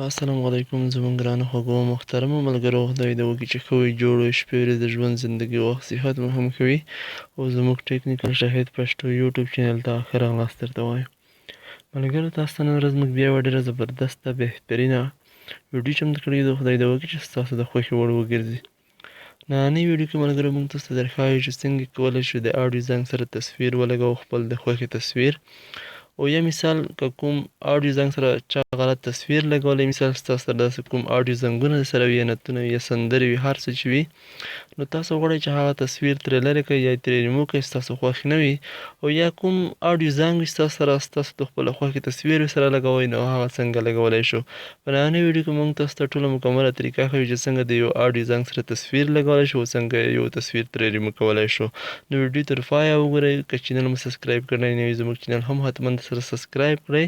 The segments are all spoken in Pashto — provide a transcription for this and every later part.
السلام علیکم زموږ ګرانو خوږو محترمو ملګرو، خدای دې وکړي چې ښه وي، جوړ وي، شپې ورځې د ژوند زندګي وخت صحت مو هم ښه وي. او زموږ ټیکنیکل شاهد پښتو یوټیوب چینل ته ښه راغلاست درته وایم. ملګرو، تاسو ته نن ورځ موږ بیا یوه ډېره زبردسته بهترینه ویډیو چمتو کړې ده. خدای دې وکړي چې ستاسو د خوښې وړ وګرځي. نننۍ ویډیو کې ملګرو موږ تاسو ته درښایو چې څنګه کولی شو د اډیو زنګ سره تصویر ولګوو، خپل د خوښې تصویر. او یا مثال که کوم اډیو زنګ سره چا غلط تصویر لګولی، مثال ستاسو سره داسې کوم اډیو زنګونه سره وي، یا نتونه وي، یا سندرې وي، هر څه چې وي، نو تاسو غواړئ چې هغه تصویر ترې لرې کړئ یا یې ترې ریموو کړئ، ستاسو خوښ نه وي. او یا کوم اډیو زنګ وي ستاسو سره، ستاسو د خپله خوښې تصویر ورسره لګوئ، نو هغه څنګه لګولی شو. په نننۍ ویډیو کې موږ تاسو ته ټوله مکمله طریقه ښیو چې څنګه د یو اډیو زنګ سره تصویر لګولی شو، او څنګه یو تصویر ترې ریموو کولی شو. نو ویډیو تر پایه وګورئ. که چینل مو سبسکرایب کړی نه وي، زموږ چینل هم حتما سره سبسکرایب کړئ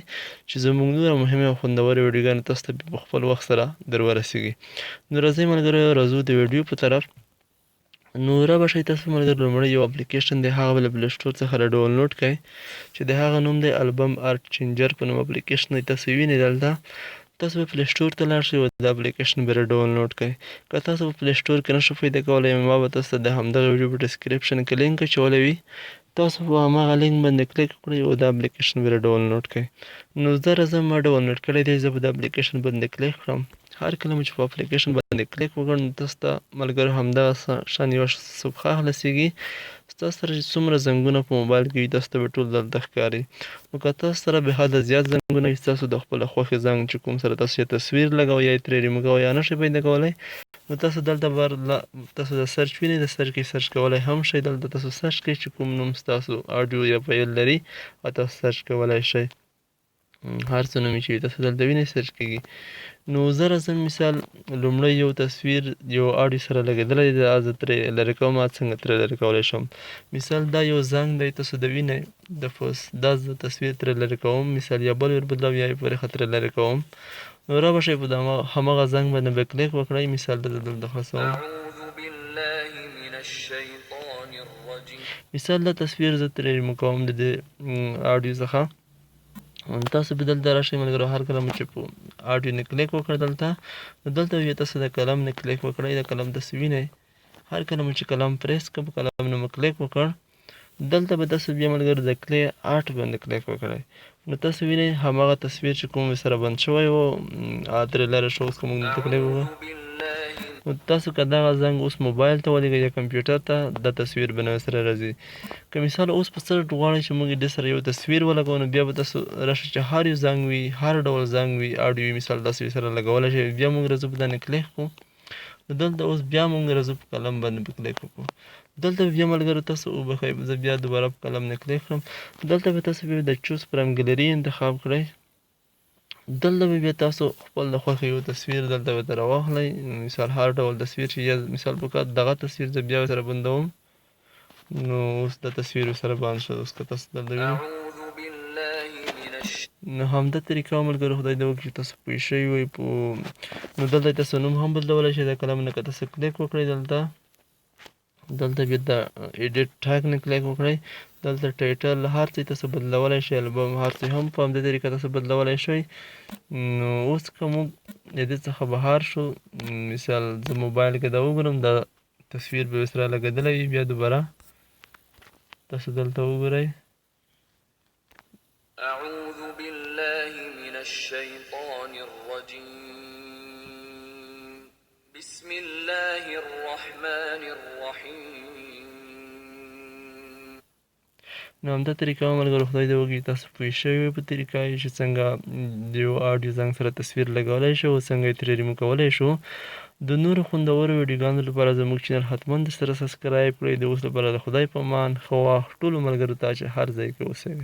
چې زموږ نور مهمې او خوندورې ویډیوګانې تاسو ته په خپل وخت سره در ورسیږي. نو راځئ ملګرو، راځو د ویډیو په طرف. نو رابه شئ تاسو ملګرو، لومړی یو اپلیکیشن دی، هغه به له پلی سټور څخه را ډاونلوډ کړئ چې د هغه نوم دی البم آرت چینجر په نوم اپلیکیشن دی. تاسو وینئ دلته تاسو به پلی سټور ته لاړ شئ او دا اپلیکیشن به را ډاونلوډ کړئ. که تاسو په پلی سټور کې نشئ پیدا کولی، ما به تاسو ته د همدغه ویډیو په ډسکریپشن کې لینک اچولی وي. تاسو په هماغه لینک باندې کلیک وکړئ او دا اپلیکیشن به را ډاونلوډ کړئ. نو زه راځم، ما ډاونلوډ کړی دی، زه به د اپلیکیشن باندې کلیک کړم. هر کله مو چې په اپلیکیشن باندې کلیک وکړ، نو تاسو ته ملګرو همدغه شان یوه صفحه خلاصیږي. ستاسو سره چې څومره زنګونه په موبایل کې وي، تاسو ته به ټول دلته ښکاري. نو که تاسو سره بې حده زیات زنګونه وي، ستاسو د خپله خوښې زنګ چې کوم سره تاسو یې تصویر لګوئ یا یې ترې ریموو کوئ یا نشئ پیدا کولی، نو تاسو دلته تاسو د سرچ وینئ، د سرچ کې سرچ کولی هم شئ. دلته تاسو سرچ کړئ چې کوم نوم ستاسو اډیو یا فایل لري، او تاسو سرچ کولی شئ. هر څه نوم چې وي تاسو دلته وینئ سرچ کېږي. نو زه راځم، مثال لومړی یو تصویر یو اډیو سره لګېدلی دی، دا زه ترې لرې کوم. څنګه ترې لرې کولی شم؟ مثال دا یو زنګ دی، تاسو د وینئ دا زه تصویر ترې لرې کوم. مثال یا بل وربدلوم یا یې پرېښه ترې لرې کوم. نو رابه شئ په همغه زنګ باندې به کلیک وکړئ. مثال دلته خلاصوم. مثال دا تصویر زه ترې ریموو کوم د دې اډیو څخه. تاسو به دلته راشئ ملګرو، هر کله مو چې په اډیو نه کلیک وکړ دلته، نو دلته بیا تاسو د قلم نه کلیک وکړئ. د قلم تاسو وینئ، هر کله مو چې قلم پریس کړ، په قلم نه مو کلیک وکړ، دلته به تاسو بیا ملګرو د کلی آرټ باندې کلیک وکړئ. نو تاسو وینئ همغه تصویر چې کوم سره بند شوی و، ترې لرې شو. اوس که موږ دلته کلیک وکړو، نو تاسو که دغه زنګ اوس موبایل ته ولګئ یا کمپیوټر ته، دا تصویر به نو سره راځي. که مثال اوس په څه غواړئ چې موږ د سره یو تصویر ولګوو، نو بیا به تاسو راشئ چې هر یو زنګ وي، هر ډول زنګ وي، اډیو وي، مثال تاسو یې سره لګولی شئ. بیا موږ راځو په دې کلیک کړو، نو دلته اوس بیا موږ راځو په قلم باندې په کلیک وکړو. دلته بیا ملګرو تاسو وبښئ، زه بیا دوباره په قلم نه کلیک کړم. دلته به تاسو بیا د چوز فرام ګلري انتخاب کړئ. دلته به بیا تاسو خپل د خوښې یو تصویر دلته به راواخلئ. مثال هر ډول تصویر چې یا مثال په کار دغه تصویر زه بیا ورسره بندوم، نو اوس د تصویر ورسره بند شو. اوس که تاسو دلته وینئ، نو همدا طریقه ملګرو، خدای دې وکړي چې تاسو پوه شوي وئ. نو دلته تاسو نوم هم بدلولی شئ. د قلم نه که تاسو کلیک وکړئ دلته بیا د ایډیټ ټاګ نه کلیک وکړئ. دلته ټایټل هر څه تاسو بدلولی شئ، البم هر څه هم په همدې طریقه تاسو بدلولی شئ. نو اوس که موږ د دې څخه بهر شو، مثال زه موبایل کې دا وګورم، دا تصویر به ورسره لګېدلی وي. بیا دوباره تاسو دلته وګورئ. اعوذ بالله من الشیطان الرجیم بسم الله الرحمن الرحیم. نو همدا طریقه ملګرو، خدای دې وکړي تاسو پوه شوي وئ په طریقه یې چې څنګه د یو اډیو زنګ سره تصویر لګولی شو او څنګه یې ترې ریموو کولی شو. د نورو خوندورو ویډیوګانو لپاره زموږ چینل حتما د سره سبسکرایب کړئ. د اوس لپاره د خدای په امان، ښه وخت ټولو ملګرو ته چې هر ځای کې اوسئ.